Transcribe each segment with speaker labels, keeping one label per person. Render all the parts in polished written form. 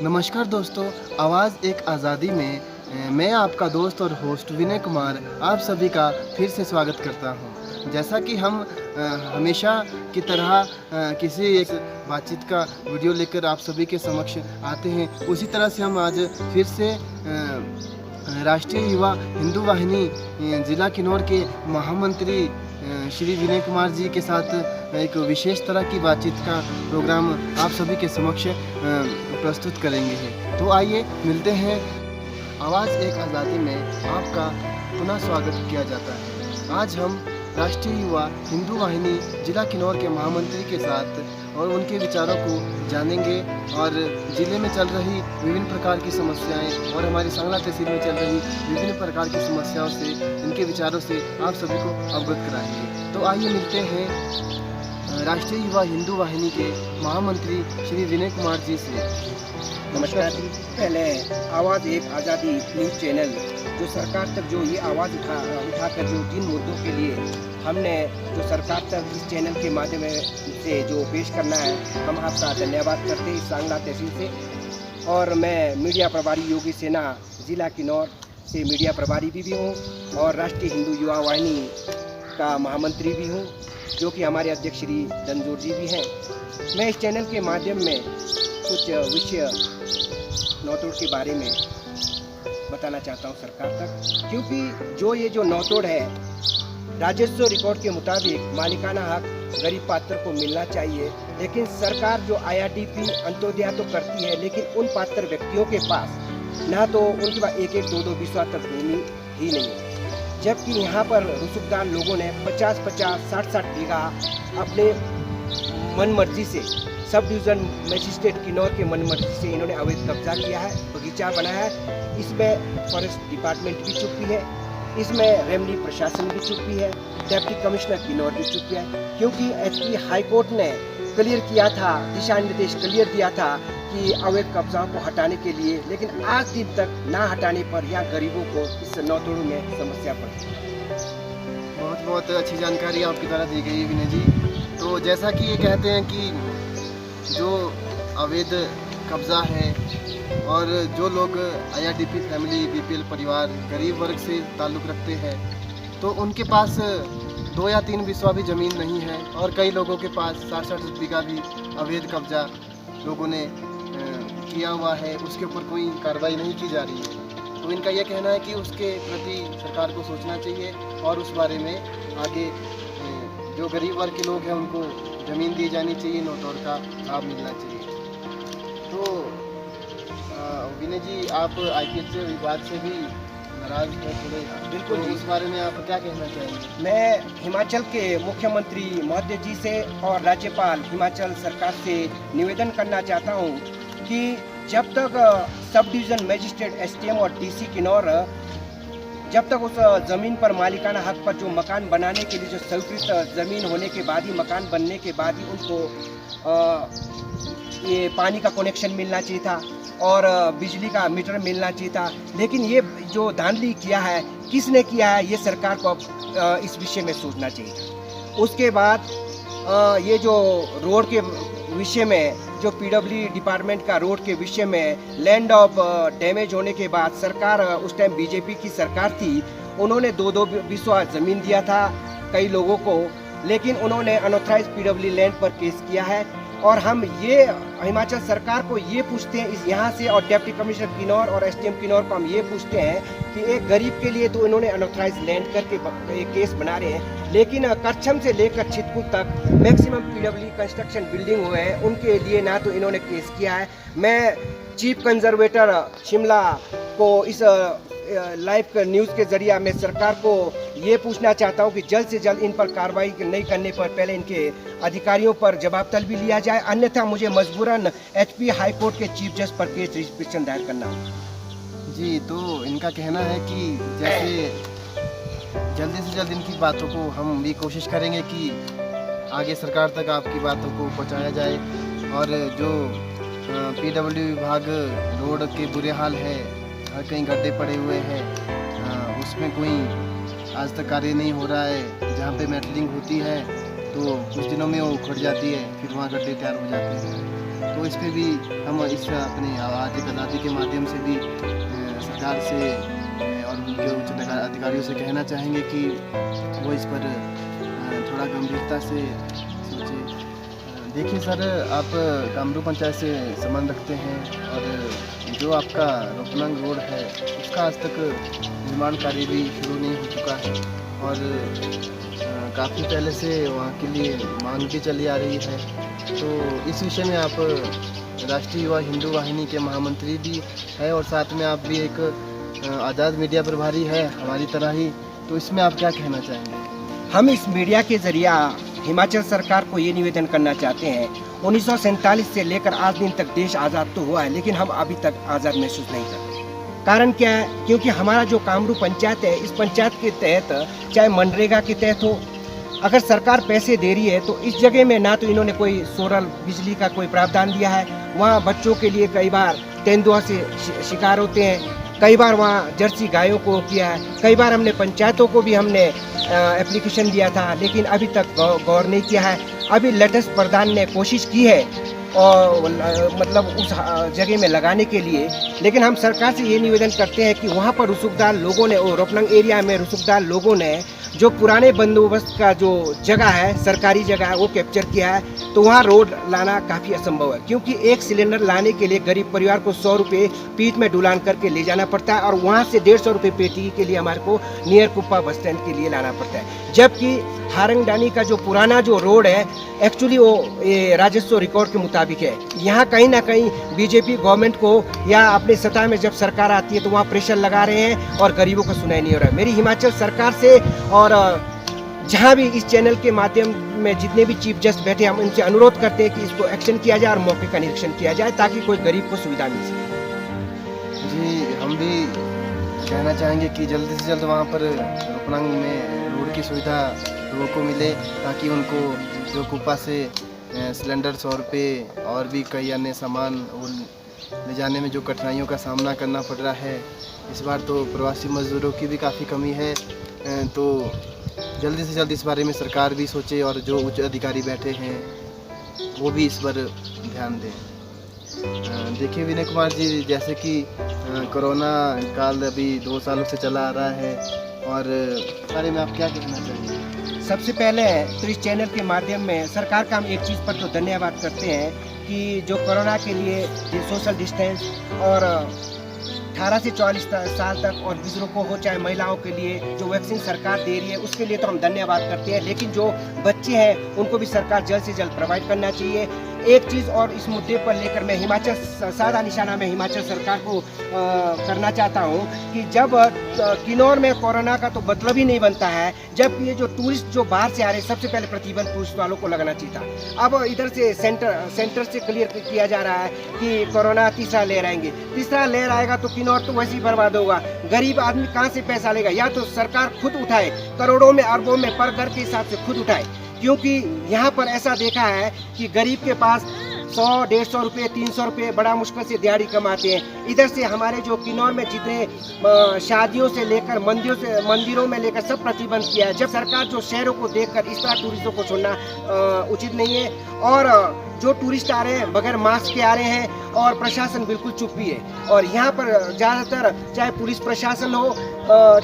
Speaker 1: नमस्कार दोस्तों, आवाज़ एक आज़ादी में मैं आपका दोस्त और होस्ट विनय कुमार आप सभी का फिर से स्वागत करता हूं। जैसा कि हम हमेशा की तरह किसी एक बातचीत का वीडियो लेकर आप सभी के समक्ष आते हैं, उसी तरह से हम आज फिर से राष्ट्रीय युवा हिंदू वाहिनी जिला किन्नौर के महामंत्री श्री विनय कुमार जी के साथ एक विशेष तरह की बातचीत का प्रोग्राम आप सभी के समक्ष प्रस्तुत करेंगे। तो आइए मिलते हैं। आवाज़ एक आज़ादी में आपका पुनः स्वागत किया जाता है। आज हम राष्ट्रीय युवा हिंदू वाहिनी जिला किन्नौर के महामंत्री के साथ और उनके विचारों को जानेंगे और ज़िले में चल रही विभिन्न प्रकार की समस्याएं और हमारी सांगला तहसील में चल रही विभिन्न प्रकार की समस्याओं से, इनके विचारों से आप सभी को अवगत कराएंगे। तो आइए मिलते हैं राष्ट्रीय युवा हिंदू वाहिनी के महामंत्री श्री विनय कुमार जी से।
Speaker 2: नमस्कार जी। पहले आवाज़ एक आज़ादी न्यूज़ चैनल जो सरकार तक जो ये आवाज़ उठाकर जो जिन मुद्दों के लिए हमने जो सरकार तक इस चैनल के माध्यम से जो पेश करना है, हम आपका धन्यवाद करते हैं इस सांगला तहसील से। और मैं मीडिया प्रभारी योगी सेना जिला किन्नौर से मीडिया प्रभारी भी हूँ और राष्ट्रीय हिंदू युवा वाहिनी का महामंत्री भी हूँ, जो कि हमारे अध्यक्ष श्री धनजोर जी भी हैं। मैं इस चैनल के माध्यम में कुछ विषय नौतोड़ के बारे में बताना चाहता हूं सरकार तक, क्योंकि जो ये जो नौतोड़ है, राजस्व रिकॉर्ड के मुताबिक मालिकाना हक गरीब पात्र को मिलना चाहिए, लेकिन सरकार जो IRDP अंत्योदय तो करती है, लेकिन उन पात्र व्यक्तियों के पास ना तो उनके पास एक एक दो बिस्वा तक भूमि ही नहीं है, जबकि यहाँ पर रुसूखदार लोगों ने 50-50, 60-60 बीघा अपने मन मर्जी से सब डिवीज़न मजिस्ट्रेट किन्नौर के मनमर्जी से इन्होंने अवैध कब्जा किया है, बगीचा बनाया है। इसमें फॉरेस्ट डिपार्टमेंट भी चुप्पी है, इसमें रेवन्यू प्रशासन भी चुप्पी है, डिप्टी कमिश्नर किन्नौर भी चुप्पी है, क्योंकि HP हाई कोर्ट ने क्लियर किया था, दिशा निर्देश क्लियर दिया था कि अवैध कब्जाओं को हटाने के लिए, लेकिन आज दिन तक ना हटाने पर यहाँ गरीबों को इस नौतोड़ों में समस्या पड़ती है।
Speaker 1: बहुत बहुत अच्छी जानकारी आपकी द्वारा दी गई विनय जी। तो जैसा कि ये कहते हैं कि जो अवैध कब्ज़ा है और जो लोग IRDP फैमिली, BPL परिवार, गरीब वर्ग से ताल्लुक़ रखते हैं, तो उनके पास 2 या 3 बिस्वा भी ज़मीन नहीं है और कई लोगों के पास 60-60 बीघा भी अवैध कब्जा लोगों ने किया हुआ है, उसके ऊपर कोई कार्रवाई नहीं की जा रही है। तो इनका यह कहना है कि उसके प्रति सरकार को सोचना चाहिए और उस बारे में आगे जो गरीब वर्ग के लोग हैं उनको ज़मीन दी जानी चाहिए, नौतोड़ का लाभ मिलना चाहिए। तो विनय जी, आप IPL से विवाद से भी नाराज हैं थोड़े?
Speaker 2: बिल्कुल
Speaker 1: तो
Speaker 2: जी।
Speaker 1: इस बारे में आप क्या कहना चाहेंगे?
Speaker 2: मैं हिमाचल के मुख्यमंत्री महोदय जी से और राज्यपाल हिमाचल सरकार से निवेदन करना चाहता हूं कि जब तक सब डिवीज़न मजिस्ट्रेट STM और DC किन्नौर जब तक उस ज़मीन पर मालिकाना हक पर जो मकान बनाने के लिए जो स्वीकृत ज़मीन होने के बाद ही, मकान बनने के बाद ही उनको ये पानी का कनेक्शन मिलना चाहिए था और बिजली का मीटर मिलना चाहिए था, लेकिन ये जो धांधली किया है, किसने किया है, ये सरकार को अब इस विषय में सोचना चाहिए। उसके बाद ये जो रोड के विषय में, जो PWD डिपार्टमेंट का रोड के विषय में लैंड ऑफ डैमेज होने के बाद सरकार, उस टाइम BJP की सरकार थी, उन्होंने 2-2 बिस्वा ज़मीन दिया था कई लोगों को, लेकिन उन्होंने अनऑथराइज PWD लैंड पर केस किया है। और हम ये हिमाचल सरकार को ये पूछते हैं इस यहाँ से, और डिप्टी कमिश्नर किन्नौर और STM किन्नौर को हम ये पूछते हैं कि एक गरीब के लिए तो इन्होंने अनऑथराइज लैंड करके एक केस बना रहे हैं, लेकिन करछम से लेकर छितकुल तक मैक्सिमम PWD कंस्ट्रक्शन बिल्डिंग हुए हैं, उनके लिए ना तो इन्होंने केस किया है। मैं चीफ कंजर्वेटर शिमला को इस लाइव न्यूज़ के जरिए मैं सरकार को ये पूछना चाहता हूँ कि जल्द से जल्द इन पर कार्रवाई नहीं करने पर पहले इनके अधिकारियों पर जवाब तलब लिया जाए, अन्यथा मुझे मजबूरन HP हाई कोर्ट के चीफ जज पर केस रजिस्ट्रेशन दायर करना होगा।
Speaker 1: जी, तो इनका कहना है कि जैसे जल्दी से जल्द इनकी बातों को हम भी कोशिश करेंगे कि आगे सरकार तक आपकी बातों को पहुंचाया जाए, और जो PWD विभाग रोड के बुरे हाल है, हर कहीं गड्ढे पड़े हुए हैं, उसमें कोई आज तक कार्य नहीं हो रहा है। जहाँ पे मेटलिंग होती है तो कुछ दिनों में वो उखड़ जाती है, फिर वहाँ गड्ढे तैयार हो जाते हैं। तो इस पे भी हम इस अपने आवाज़ एक आज़ादी के माध्यम से भी सरकार से और उनके उच्च अधिकारियों से कहना चाहेंगे कि वो इस पर थोड़ा गंभीरता से सोचे। देखिए सर, आप कामरू पंचायत से संबंध रखते हैं और जो आपका रोपनांग रोड है उसका आज तक निर्माण कार्य भी शुरू नहीं हो चुका है और काफ़ी पहले से वहाँ के लिए मांग भी चली आ रही है। तो इस विषय में आप राष्ट्रीय युवा हिंदू वाहिनी के महामंत्री भी है और साथ में आप भी एक आज़ाद मीडिया प्रभारी है हमारी तरह ही, तो इसमें आप क्या कहना चाहेंगे?
Speaker 2: हम इस मीडिया के जरिया हिमाचल सरकार को ये निवेदन करना चाहते हैं, 1947 से लेकर आज दिन तक देश आज़ाद तो हुआ है, लेकिन हम अभी तक आज़ाद महसूस नहीं करते। कारण क्या है? क्योंकि हमारा जो कामरू पंचायत है, इस पंचायत के तहत चाहे मनरेगा के तहत हो, अगर सरकार पैसे दे रही है तो इस जगह में ना तो इन्होंने कोई सोलर बिजली का कोई प्रावधान दिया है। वहाँ बच्चों के लिए कई बार तेंदुआ से शिकार होते हैं, कई बार वहाँ जर्सी गायों को किया है, कई बार हमने पंचायतों को भी हमने एप्लीकेशन दिया था, लेकिन अभी तक गौर नहीं किया है। अभी लेटेस्ट प्रधान ने कोशिश की है और मतलब उस जगह में लगाने के लिए, लेकिन हम सरकार से ये निवेदन करते हैं कि वहाँ पर रुसूखदार लोगों ने, रोपनांग एरिया में रुसूखदार लोगों ने जो पुराने बंदोबस्त का जो जगह है, सरकारी जगह है, वो कैप्चर किया है, तो वहाँ रोड लाना काफ़ी असंभव है। क्योंकि एक सिलेंडर लाने के लिए गरीब परिवार को 100 रुपये पीठ में डुलान करके ले जाना पड़ता है और वहाँ से 150 रुपये पेटी के लिए हमारे को नियर कुप्पा बस स्टैंड के लिए लाना पड़ता है। जबकि हारंगडानी का जो पुराना जो रोड है, एक्चुअली वो राजस्व रिकॉर्ड के मुताबिक है। यहाँ कहीं ना कहीं बीजेपी गवर्नमेंट को या अपने सत्ता में जब सरकार आती है तो वहाँ प्रेशर लगा रहे हैं और गरीबों का सुनाई नहीं हो रहा है। मेरी हिमाचल सरकार से और जहाँ भी इस चैनल के माध्यम में जितने भी चीफ जस्ट बैठे, हम उनसे अनुरोध करते हैं कि इसको एक्शन किया जाए और मौके का निरीक्षण किया जाए ताकि कोई गरीब को सुविधा मिल सके।
Speaker 1: जी, हम भी कहना चाहेंगे कि जल्दी से जल्द वहाँ पर रोपनांग में रोड की सुविधा लोगों को मिले ताकि उनको जो कुप्पा से सिलेंडर 100 रुपये और भी कई अन्य सामान ले जाने में जो कठिनाइयों का सामना करना पड़ रहा है, इस बार तो प्रवासी मजदूरों की भी काफ़ी कमी है, तो जल्दी से जल्द इस बारे में सरकार भी सोचे और जो उच्च अधिकारी बैठे हैं वो भी इस पर ध्यान दें। देखिए विनय कुमार जी, जैसे कि कोरोना काल अभी 2 सालों से चला आ रहा है और बारे में आप क्या कहना चाहेंगे?
Speaker 2: सबसे पहले तो इस चैनल के माध्यम में सरकार का हम एक चीज़ पर तो धन्यवाद करते हैं कि जो कोरोना के लिए सोशल डिस्टेंस और 18 से 44 साल तक और बुजुर्गों हो चाहे महिलाओं के लिए जो वैक्सीन सरकार दे रही है उसके लिए तो हम धन्यवाद करते हैं, लेकिन जो बच्चे हैं उनको भी सरकार जल्द से जल्द प्रोवाइड करना चाहिए। एक चीज़ और इस मुद्दे पर लेकर मैं हिमाचल सादा निशाना में हिमाचल सरकार को करना चाहता हूँ कि जब किन्नौर में कोरोना का तो मतलब ही नहीं बनता है, जबकि ये जो टूरिस्ट जो बाहर से आ रहे हैं सबसे पहले प्रतिबंध टूरिस्ट वालों को लगना चाहिए था। अब इधर से सेंटर से क्लियर किया जा रहा है कि कोरोना तीसरा लहर आएंगे, तीसरा लहर आएगा तो किन्नौर तो वैसे ही बर्बाद होगा। गरीब आदमी कहाँ से पैसा लेगा? या तो सरकार खुद उठाए, करोड़ों में अरबों में पर घर के हिसाब से खुद उठाए, क्योंकि यहाँ पर ऐसा देखा है कि गरीब के पास 100, 150 रुपये, 300 रुपये बड़ा मुश्किल से दिहाड़ी कमाते हैं। इधर से हमारे जो किन्नौर में जितने शादियों से लेकर मंदिरों में लेकर सब प्रतिबंध किया है। जब सरकार जो शहरों को देखकर इस तरह टूरिस्टों को छोड़ना उचित नहीं है और जो टूरिस्ट आ रहे हैं बगैर मास्क के आ रहे हैं और प्रशासन बिल्कुल चुप भी है। और यहाँ पर ज़्यादातर चाहे पुलिस प्रशासन हो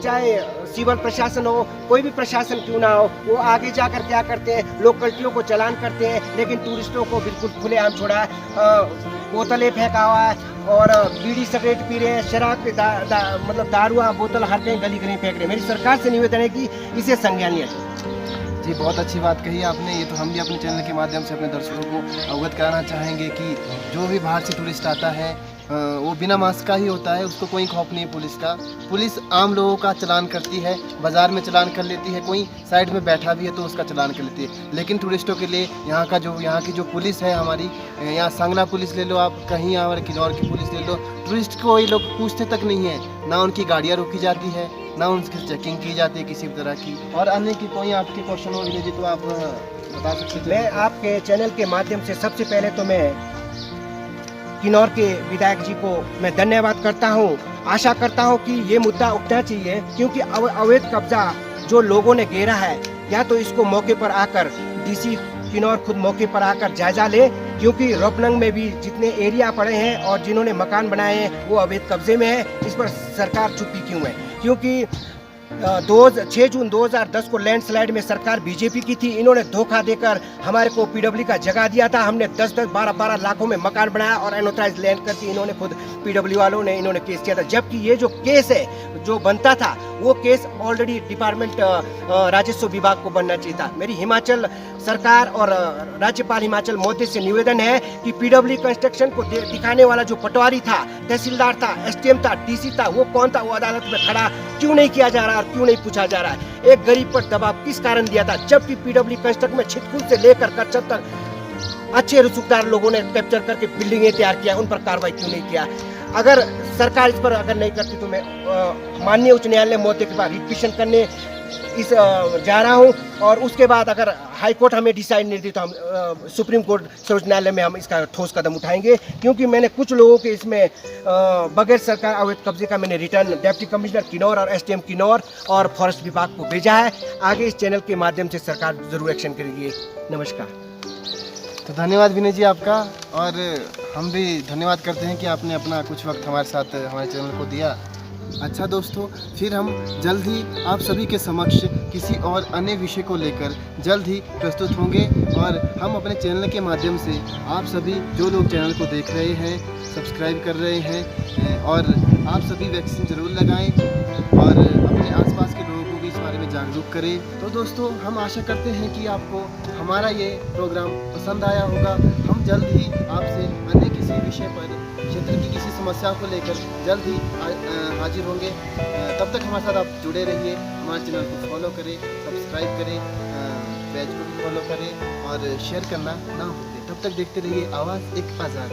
Speaker 2: चाहे सिविल प्रशासन हो, कोई भी प्रशासन क्यों ना हो, वो आगे जाकर क्या करते हैं, लोकल्टियों को चालान करते हैं, लेकिन टूरिस्टों को बिल्कुल खुलेआम छोड़ा है। बोतलें फेंका हुआ है और बीड़ी सिगरेट पी रहे हैं, शराब के मतलब दारुआ बोतल हर कहीं गली गली फेंक रहे हैं। मेरी सरकार से निवेदन है कि इसे संज्ञान लिया जाए।
Speaker 1: जी, बहुत अच्छी बात कही आपने। ये तो हम भी अपने चैनल के माध्यम से अपने दर्शकों को अवगत कराना चाहेंगे कि जो भी बाहर से टूरिस्ट आता है वो बिना मास्क का ही होता है, उसको कोई खौफ नहीं है पुलिस का। पुलिस आम लोगों का चालान करती है, बाज़ार में चालान कर लेती है, कोई साइड में बैठा भी है तो उसका चालान कर लेती है। लेकिन टूरिस्टों के लिए यहाँ की जो पुलिस है हमारी, यहाँ सांगला पुलिस ले लो आप, कहीं हमारे किन्नौर की पुलिस ले लो, टूरिस्ट को ये लोग पूछते तक नहीं है, ना उनकी गाड़ियाँ रोकी जाती है, ना उनकी चेकिंग की जाती है किसी भी तरह की। और अन्य की कोई आपके क्वेश्चन हो जी तो आप बता सकते थे।
Speaker 2: मैं आपके चैनल के माध्यम से सबसे पहले तो मैं किन्नौर के विधायक जी को मैं धन्यवाद करता हूं। आशा करता हूं कि ये मुद्दा उठना चाहिए, क्योंकि अवैध कब्जा जो लोगों ने घेरा है, या तो इसको मौके पर आकर डीसी किन्नौर खुद मौके पर आकर जायजा ले, क्योंकि रोपनंग में भी जितने एरिया पड़े हैं और जिन्होंने मकान बनाए हैं वो अवैध कब्जे में है। इस पर सरकार चुप्पी क्यों है? क्योंकि 6 जून 2010 को लैंडस्लाइड में सरकार बीजेपी की थी। इन्होंने धोखा देकर हमारे को पीडब्ल्यू का जगह दिया था। हमने 10-10, 12-12 लाखों में मकान बनाया और अनऑथराइज्ड लैंड करके इन्होंने खुद पीडब्ल्यू वालों ने इन्होंने केस किया था। जबकि ये जो केस है जो बनता था वो केस ऑलरेडी डिपार्टमेंट राजस्व विभाग को बनना चाहिए था। मेरी हिमाचल सरकार और राज्यपाल हिमाचल महोदय से निवेदन है कि पीडब्ल्यू कंस्ट्रक्शन को दिखाने वाला जो पटवारी था, तहसीलदार था, एसडीएम था, डीसी था, वो कौन था? वो अदालत में खड़ा क्यों नहीं किया जा रहा और क्यों नहीं पूछा जा रहा है? एक गरीब पर दबाव किस कारण दिया था? जबकि पीडब्ल्यू कंस्ट्रक्शन में छिटकुल से लेकर कच्चर तक अच्छे रसूखदार लोगों ने कैप्चर करके बिल्डिंगें तैयार किया, उन पर कार्रवाई क्यों नहीं किया? अगर सरकार इस पर अगर नहीं करती तो मैं माननीय उच्च न्यायालय महोदय के पास रिपिटिशन करने जा रहा हूं और उसके बाद अगर हाई कोर्ट हमें डिसाइड नहीं दी तो हम सुप्रीम कोर्ट सर्वोच्च न्यायालय में हम इसका ठोस कदम उठाएंगे। क्योंकि मैंने कुछ लोगों के इसमें बगैर सरकार अवैध कब्जे का मैंने रिटर्न डिप्टी कमिश्नर किन्नौर और एसडीएम किन्नौर और फॉरेस्ट विभाग को भेजा है। आगे इस चैनल के माध्यम से सरकार जरूर एक्शन करेगी। नमस्कार।
Speaker 1: तो धन्यवाद विनय जी आपका, और हम भी धन्यवाद करते हैं कि आपने अपना कुछ वक्त हमारे साथ हमारे चैनल को दिया। अच्छा दोस्तों, फिर हम जल्द ही आप सभी के समक्ष किसी और अन्य विषय को लेकर जल्द ही प्रस्तुत होंगे, और हम अपने चैनल के माध्यम से आप सभी जो लोग चैनल को देख रहे हैं, सब्सक्राइब कर रहे हैं, और आप सभी वैक्सीन ज़रूर लगाएं और अपने आसपास के लोगों को भी इस बारे में जागरूक करें। तो दोस्तों, हम आशा करते हैं कि आपको हमारा ये प्रोग्राम पसंद आया होगा। हम जल्द ही आपसे अन्य किसी विषय पर, क्षेत्र की किसी समस्या को लेकर जल्द ही हाजिर होंगे। तब तक हमारे साथ आप जुड़े रहिए, हमारे चैनल को फॉलो करें, सब्सक्राइब करें, पेज को भी फॉलो करें और शेयर करना ना भूलें। तब तक देखते रहिए आवाज़ एक आज़ाद।